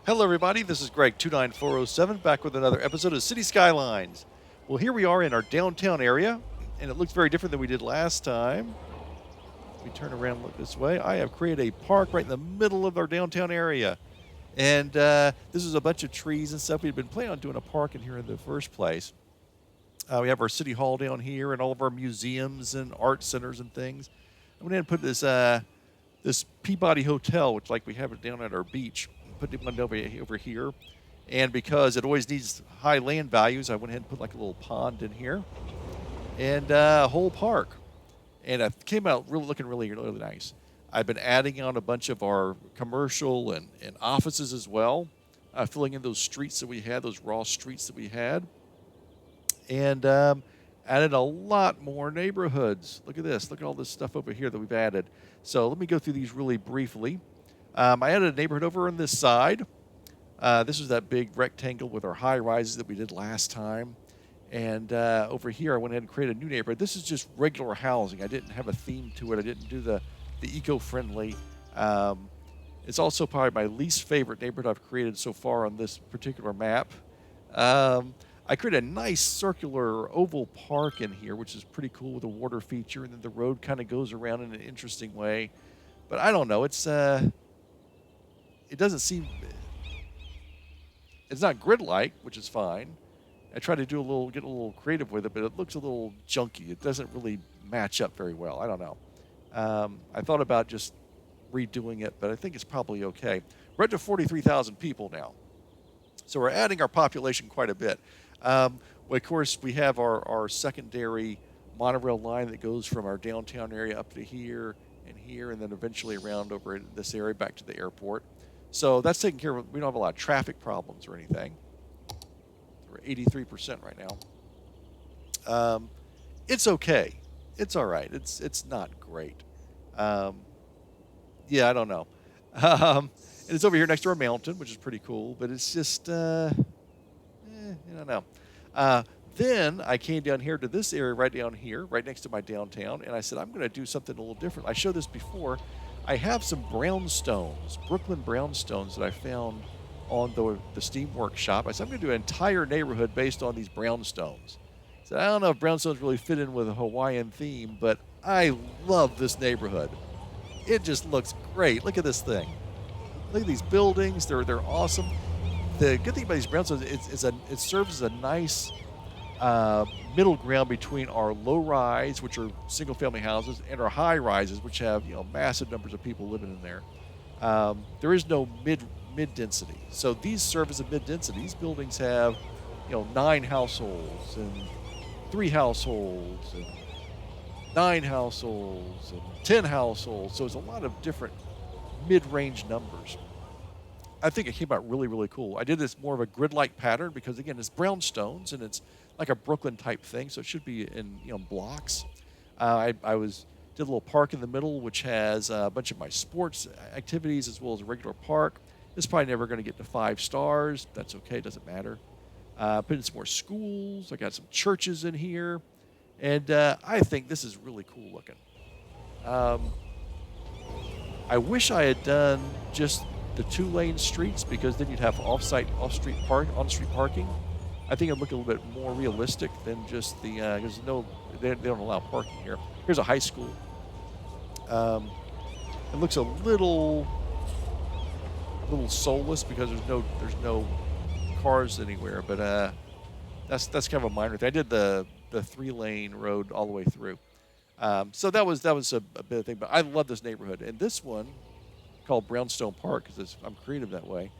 Hello, everybody. This is Greg 29407 back with another episode of City Skylines. Well, here we are in our downtown area, and it looks very different than we did last time. We turn around and look this way. I have created a park right in the middle of our downtown area, and this is a bunch of trees and stuff. We've been planning on doing a park in here in the first place. We have our city hall down here, and all of our museums and art centers and things. I went ahead and put this Peabody Hotel, which like we have it down at our beach, put it one over here. And because it always needs high land values, I went ahead and put like a little pond in here and a whole park. And it came out looking really nice. I've been adding on a bunch of our commercial and offices as well, filling in those streets that we had, those raw streets that we had. And added a lot more neighborhoods. Look at this. Look at all this stuff over here that we've added. So let me go through these really briefly. I added a neighborhood over on this side. This is that big rectangle with our high rises that we did last time. And over here, I went ahead and created a new neighborhood. This is just regular housing. I didn't have a theme to it. I didn't do the eco-friendly. It's also probably my least favorite neighborhood I've created so far on this particular map. I created a nice circular oval park in here, which is pretty cool with a water feature, and then the road kind of goes around in an interesting way. But I don't know. It doesn't seem. It's not grid-like, which is fine. I tried to get a little creative with it, but it looks a little junky. It doesn't really match up very well. I don't know. I thought about just redoing it, but I think it's probably okay. We're up to 43,000 people now, so we're adding our population quite a bit. Well, of course, we have our secondary monorail line that goes from our downtown area up to here, and then eventually around over in this area back to the airport. So that's taken care of. We don't have a lot of traffic problems or anything. We're 83% right now. It's okay. It's all right. It's not great. Yeah, I don't know. And it's over here next to our mountain, which is pretty cool. But it's just, I don't know. Then I came down here to this area right down here, right next to my downtown, and I said, I'm going to do something a little different. I showed this before. I have some brownstones, Brooklyn brownstones that I found on the Steam Workshop. I said, I'm going to do an entire neighborhood based on these brownstones. So I don't know if brownstones really fit in with a Hawaiian theme, but I love this neighborhood. It just looks great. Look at this thing. Look at these buildings. They're awesome. The good thing about these brownstones is it serves as a nice middle ground between our low rise, which are single family houses, and our high rises, which have massive numbers of people living in there. There is no mid density, so these serve as a mid density. These buildings have 9 households and 3 households and 9 households and 10 households. So it's a lot of different mid-range numbers. I think it came out really cool. I did this more of a grid-like pattern because, again, it's brownstones and it's like a Brooklyn type thing, so it should be in blocks. I did a little park in the middle, which has a bunch of my sports activities as well as a regular park. It's probably never going to get to 5 stars. That's okay, doesn't matter. Put in some more schools. I got some churches in here, and I think this is really cool looking. I wish I had done just the 2-lane streets because then you'd have on-street parking. I think it'd look a little bit more realistic than just the because they don't allow parking here. Here's a high school. It looks a little soulless because there's no cars anywhere, but that's kind of a minor thing. I did the 3-lane road all the way through. So that was a bit of thing, but I love this neighborhood. And this one, called Brownstone Park, because I'm creative that way,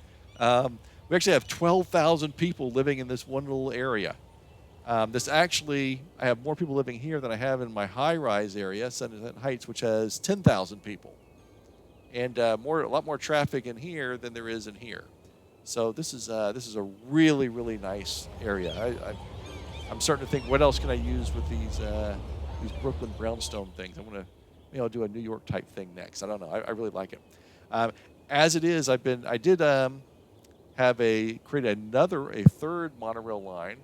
we actually have 12,000 people living in this one little area. I have more people living here than I have in my high-rise area, Sunset Heights, which has 10,000 people. And a lot more traffic in here than there is in here. So this is a really nice area. I'm starting to think, what else can I use with these Brooklyn brownstone things? I'm gonna I'll do a New York type thing next. I don't know. I really like it. As it is, I did create a third monorail line.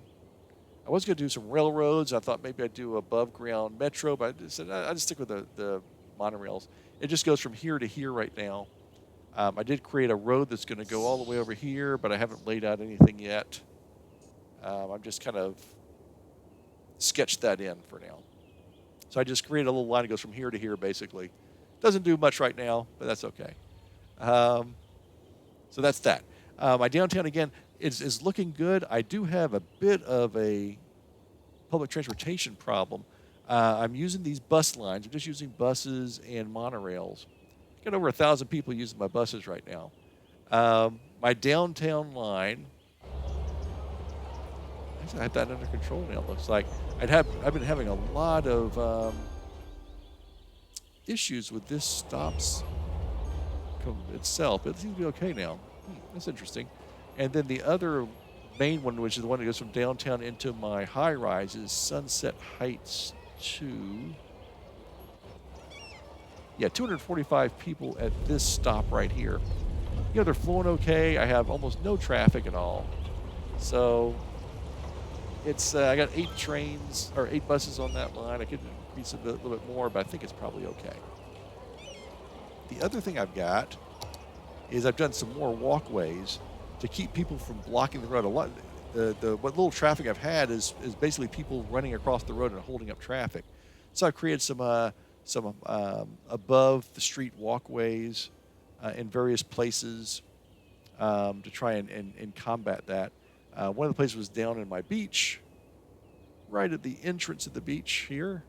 I was going to do some railroads. I thought maybe I'd do above ground metro, but I said I'd stick with the monorails. It just goes from here to here right now. I did create a road that's going to go all the way over here, but I haven't laid out anything yet. I'm just kind of sketched that in for now. So I just created a little line that goes from here to here, basically. Doesn't do much right now, but that's okay. So that's that. My downtown, again, is looking good. I do have a bit of a public transportation problem. I'm using these bus lines. I'm just using buses and monorails. Got over 1,000 people using my buses right now. My downtown line, actually, I have that under control now. It looks like I've been having a lot of issues with this stops itself. It seems to be okay now. That's interesting. And then the other main one, which is the one that goes from downtown into my high rise, is Sunset Heights 2. Yeah, 245 people at this stop right here. You know, they're flowing okay. I have almost no traffic at all. So it's I got 8 trains or 8 buses on that line. I could increase a little bit more, but I think it's probably okay. The other thing I've got is I've done some more walkways to keep people from blocking the road. A lot, what little traffic I've had is basically people running across the road and holding up traffic. So I've created some above the street walkways in various places to try and combat that. One of the places was down in my beach, right at the entrance of the beach here.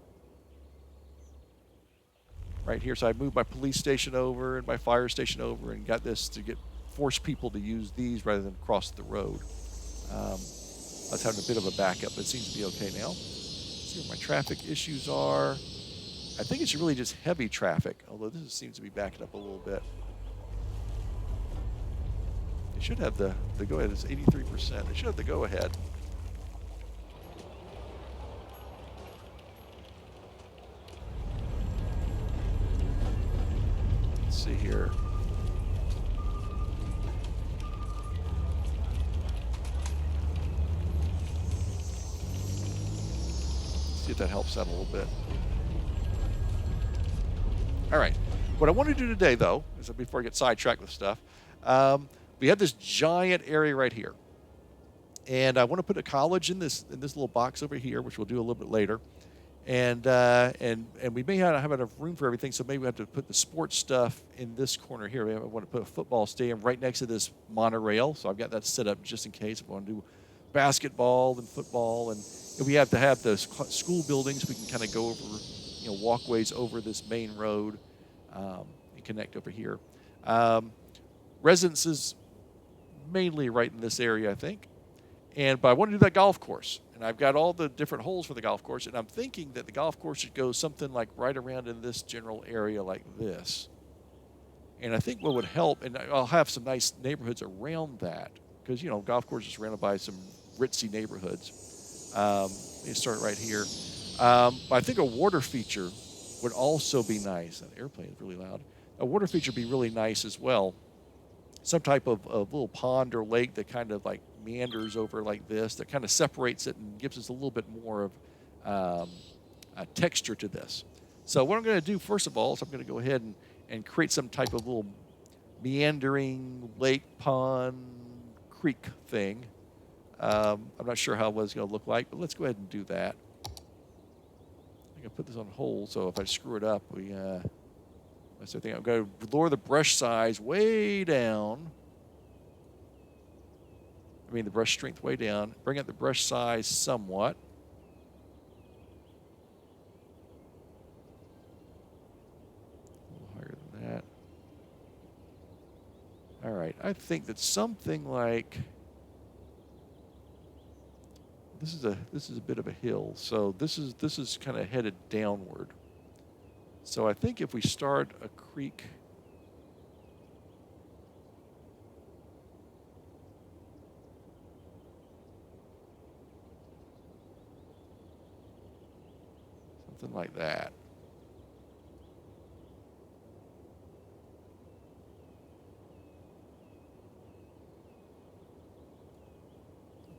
Right here, so I moved my police station over and my fire station over and got this to force people to use these rather than cross the road. I was having a bit of a backup, but it seems to be okay now. Let's see what my traffic issues are. I think it's really just heavy traffic, although this seems to be backing up a little bit. They should have the go-ahead is 83%. They should have the go-ahead. Let's see here. See if that helps out a little bit. All right. What I want to do today, though, is before I get sidetracked with stuff, we have this giant area right here, and I want to put a college in this little box over here, which we'll do a little bit later, and we may not have enough room for everything, so maybe we have to put the sports stuff in this corner here. I want to put a football stadium right next to this monorail, so I've got that set up just in case if I want to do basketball and football, and if we have to have the school buildings, we can kind of go over, walkways over this main road and connect over here. Residences mainly right in this area, I think. But I want to do that golf course. And I've got all the different holes for the golf course. And I'm thinking that the golf course should go something like right around in this general area like this. And I think what would help, and I'll have some nice neighborhoods around that. Because, golf course is surrounded by some ritzy neighborhoods. You start right here. But I think a water feature would also be nice. That airplane is really loud. A water feature would be really nice as well. Some type of little pond or lake that kind of like meanders over like this, that kind of separates it and gives us a little bit more of a texture to this. So what I'm going to do first of all is I'm going to go ahead and create some type of little meandering lake, pond, creek thing. I'm not sure how it's going to look like, but let's go ahead and do that. I'm going to put this on hold, so if I screw it up, that's the thing. I'm going to lower the brush size way down. I mean the brush strength way down. Bring up the brush size somewhat. A little higher than that. All right. I think that something like this is a bit of a hill, so this is kind of headed downward. So I think if we start a creek, something like that.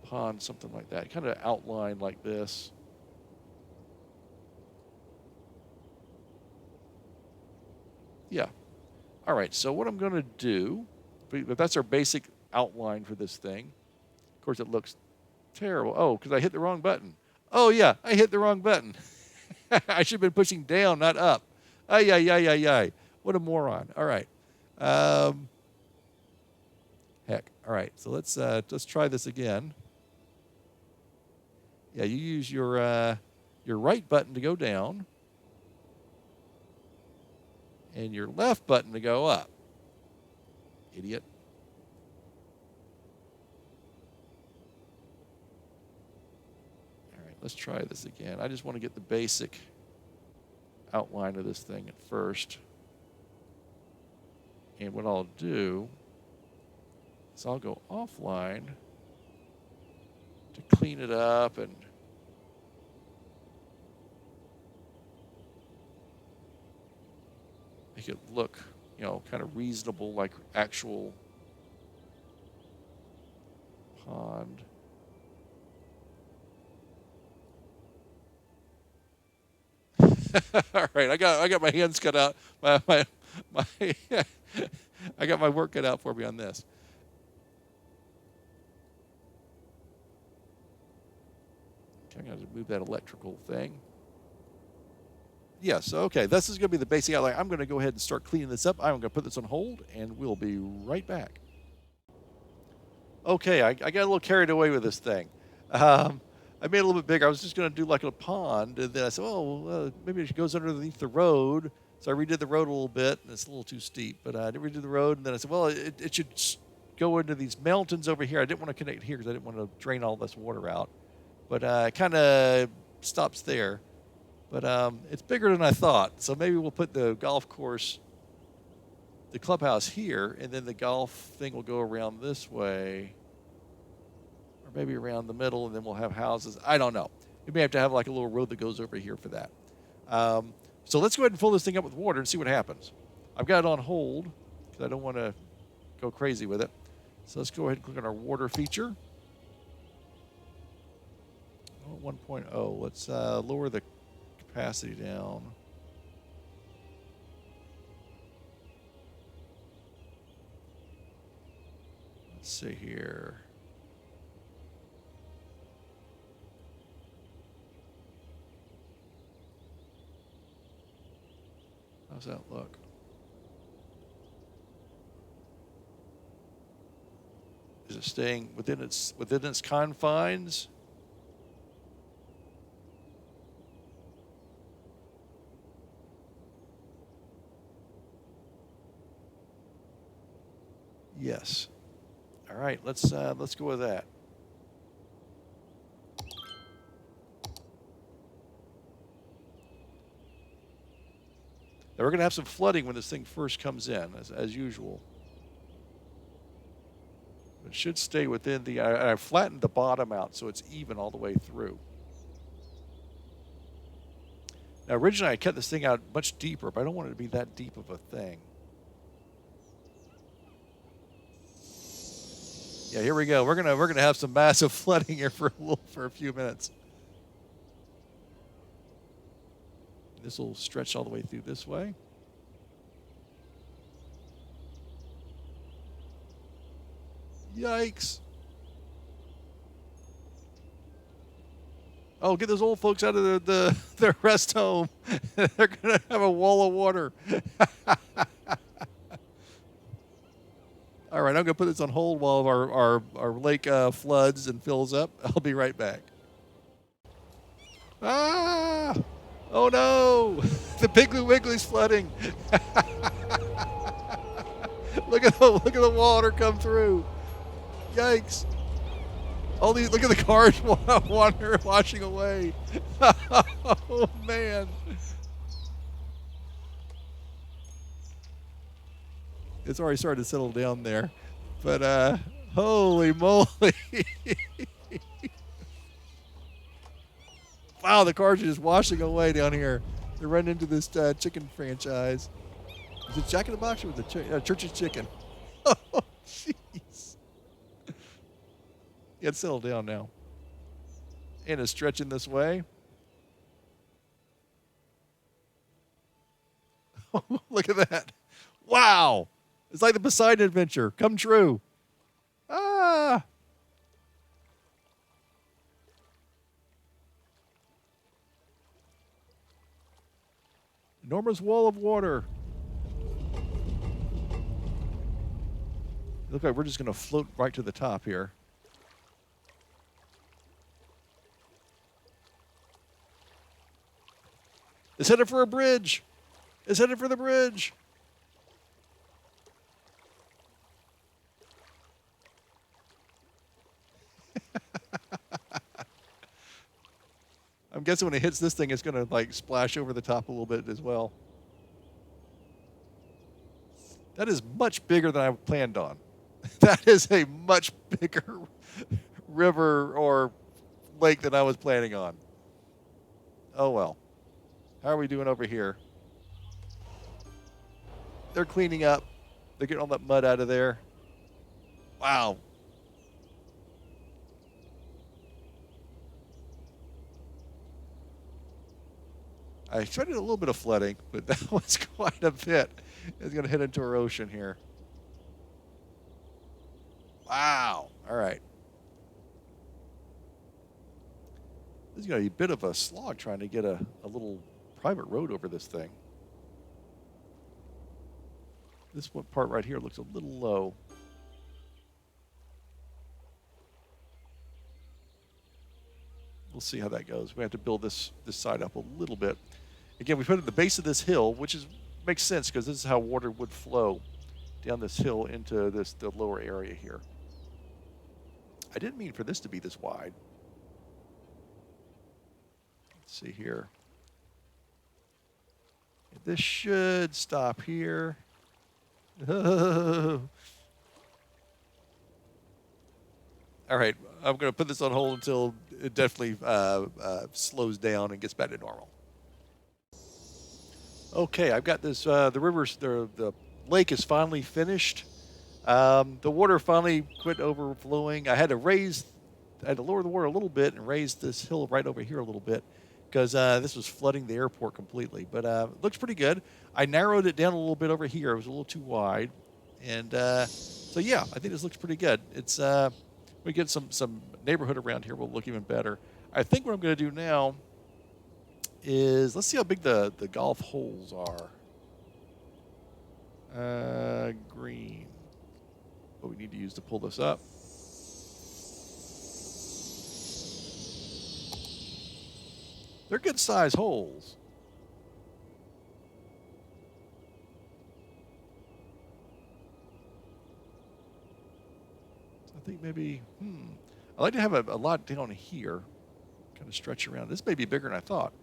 Pond, something like that. Kind of outline like this. Yeah. All right, so what I'm going to do, but that's our basic outline for this thing. Of course, it looks terrible. Oh, because I hit the wrong button. Oh, yeah, I hit the wrong button. I should have been pushing down, not up. Ay, ay, ay, ay, ay. What a moron. All right. Heck. All right, so let's try this again. Yeah, you use your right button to go down and your left button to go up. Idiot. All right, let's try this again. I just want to get the basic outline of this thing at first. And what I'll do is I'll go offline to clean it up and make it look, kind of reasonable, like actual pond. All right, I got my hands cut out. My I got my work cut out for me on this. Okay, I'm going to move that electrical thing. Yes, okay, this is going to be the basic outline. I'm going to go ahead and start cleaning this up. I'm going to put this on hold, and we'll be right back. Okay, I got a little carried away with this thing. I made it a little bit bigger. I was just going to do like a pond, and then I said, maybe it goes underneath the road. So I redid the road a little bit, and it's a little too steep, but I did redo the road, and then I said, it should go into these mountains over here. I didn't want to connect here because I didn't want to drain all this water out, but it kind of stops there. But it's bigger than I thought, so maybe we'll put the golf course, the clubhouse here, and then the golf thing will go around this way, or maybe around the middle, and then we'll have houses. I don't know. We may have to have like a little road that goes over here for that. So let's go ahead and fill this thing up with water and see what happens. I've got it on hold because I don't want to go crazy with it. So let's go ahead and click on our water feature. 1.0. Let's lower the capacity down. Let's see here. How's that look? Is it staying within its confines? Yes. All right, let's go with that. Now we're going to have some flooding when this thing first comes in, as usual. It should stay within the... I flattened the bottom out so it's even all the way through. Now originally I cut this thing out much deeper, but I don't want it to be that deep of a thing. Yeah, here we go. We're gonna have some massive flooding here for a few minutes. This will stretch all the way through this way. Yikes. Oh, get those old folks out of their rest home. They're going to have a wall of water. All right, I'm going to put this on hold while our lake floods and fills up. I'll be right back. Ah! Oh no! The Piggly Wiggly's flooding. Look at the water come through. Yikes! Look at the cars washing away. Oh man! It's already started to settle down there, but holy moly! Wow, the cars are just washing away down here. They're running into this chicken franchise. Is it Jack in the Box or was it Church's Chicken? Oh, jeez. Yeah, it's settled down now. And it's stretching this way. Look at that. Wow. Wow. It's like the Poseidon adventure come true. Ah. Enormous wall of water. Look like we're just going to float right to the top here. It's headed for a bridge. It's headed for the bridge. I'm guessing when it hits this thing, it's going to like splash over the top a little bit as well. That is much bigger than I planned on. That is a much bigger river or lake than I was planning on. Oh well. How are we doing over here? They're cleaning up. They're getting all that mud out of there. Wow. I expected a little bit of flooding, but that was quite a bit. It's going to hit into our ocean here. Wow. All right. This is going to be a bit of a slog trying to get a little private road over this thing. This one part right here looks a little low. We'll see how that goes. We have to build this side up a little bit. Again, we put it at the base of this hill, which makes sense because this is how water would flow down this hill into the lower area here. I didn't mean for this to be this wide. Let's see here. This should stop here. All right, I'm going to put this on hold until it definitely slows down and gets back to normal. Okay, I've got this. The lake is finally finished. The water finally quit overflowing. I had to lower the water a little bit and raise this hill right over here a little bit because this was flooding the airport completely. But it looks pretty good. I narrowed it down a little bit over here. It was a little too wide. And so, yeah, I think this looks pretty good. It's we get some neighborhood around here will look even better. I think what I'm going to do now is let's see how big the golf holes are. Green. What we need to use to pull this up. They're good size holes. I think maybe, I'd like to have a lot down here, kind of stretch around. This may be bigger than I thought.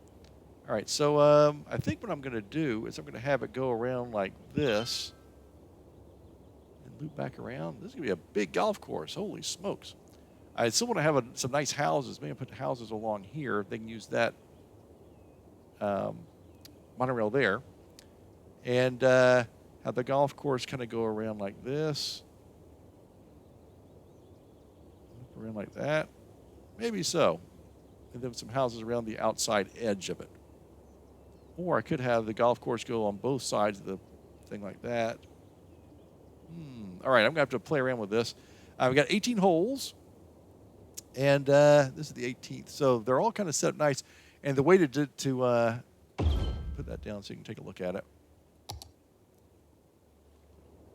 All right, so I think what I'm going to do is I'm going to have it go around like this and loop back around. This is going to be a big golf course. Holy smokes. I still want to have some nice houses. Maybe put houses along here. They can use that monorail there. And have the golf course kind of go around like this. Loop around like that. Maybe so. And then some houses around the outside edge of it. Or I could have the golf course go on both sides of the thing like that. All right, I'm going to have to play around with this. We've got 18 holes, and this is the 18th. So they're all kind of set up nice. And the way to put that down so you can take a look at it.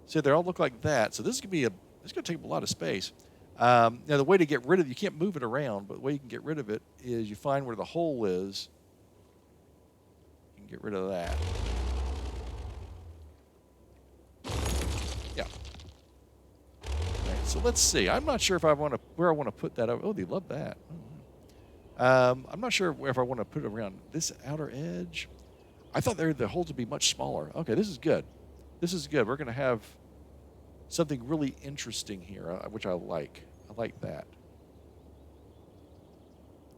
See, they all look like that. So this is going to take up a lot of space. Now, the way to get rid of it, you can't move it around, but the way you can get rid of it is you find where the hole is. You can get rid of that. Yeah. All right, so let's see. I'm not sure if where I want to put that. Oh, they love that. I'm not sure if I want to put it around this outer edge. I thought the holes would be much smaller. Okay, this is good. This is good. We're going to have something really interesting here, which I like. I like that.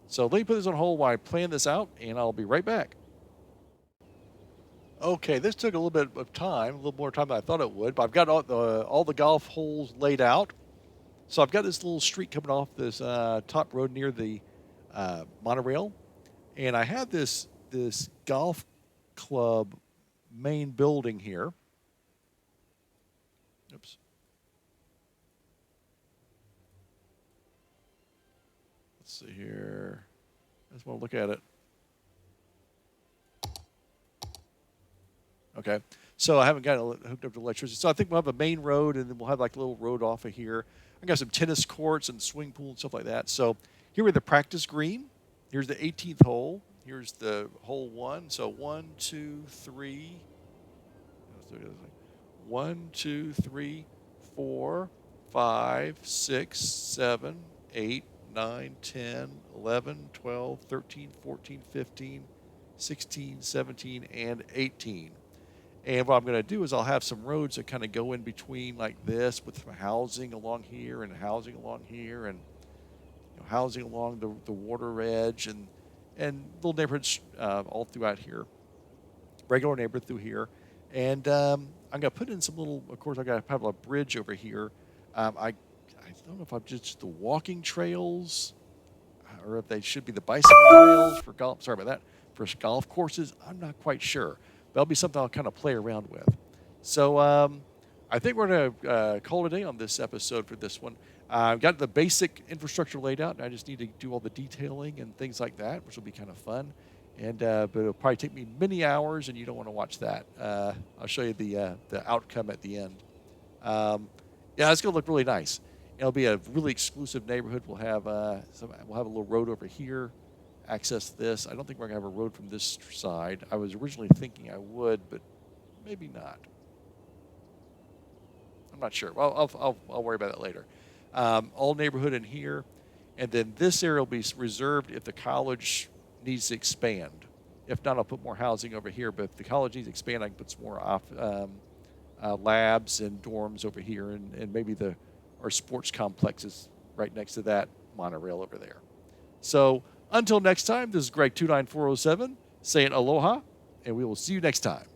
So let me put this on hold while I plan this out, and I'll be right back. Okay, this took a little bit of time, a little more time than I thought it would, but I've got all the golf holes laid out. So I've got this little street coming off this top road near the monorail, and I have this golf club main building here. Oops. Let's see here. I just want to look at it. Okay. So I haven't got it hooked up to electricity. So I think we'll have a main road, and then we'll have like a little road off of here. I got some tennis courts and swing pool and stuff like that. So here we have the practice green. Here's the 18th hole. Here's the hole 1. So 1, 2, 3. 1, 2, 3, 4, 5, 6, 7, 8, 9, 10, 11, 12, 13, 14, 15, 16, 17, and 18. And what I'm going to do is I'll have some roads that kind of go in between like this, with housing along here and housing along here, and housing along the water edge, and little neighborhoods all throughout here, regular neighborhood through here. And I'm going to put in some little, of course, I got to have a bridge over here. I don't know if I'm just the walking trails, or if they should be the bicycle trails for golf. Sorry about that. For golf courses, I'm not quite sure. That'll be something I'll kind of play around with. So I think we're going to call it a day on this episode for this one. I've got the basic infrastructure laid out, and I just need to do all the detailing and things like that, which will be kind of fun. And but it'll probably take me many hours, and you don't want to watch that. I'll show you the outcome at the end. Yeah, it's going to look really nice. It'll be a really exclusive neighborhood. We'll have a little road over here. Access this. I don't think we're going to have a road from this side. I was originally thinking I would, but maybe not. I'm not sure. Well, I'll worry about that later. All neighborhood in here, and then this area will be reserved if the college needs to expand. If not, I'll put more housing over here. But if the college needs to expand, I can put some more labs and dorms over here, and maybe our sports complex is right next to that monorail over there. So until next time, this is Greg 29407 saying aloha, and we will see you next time.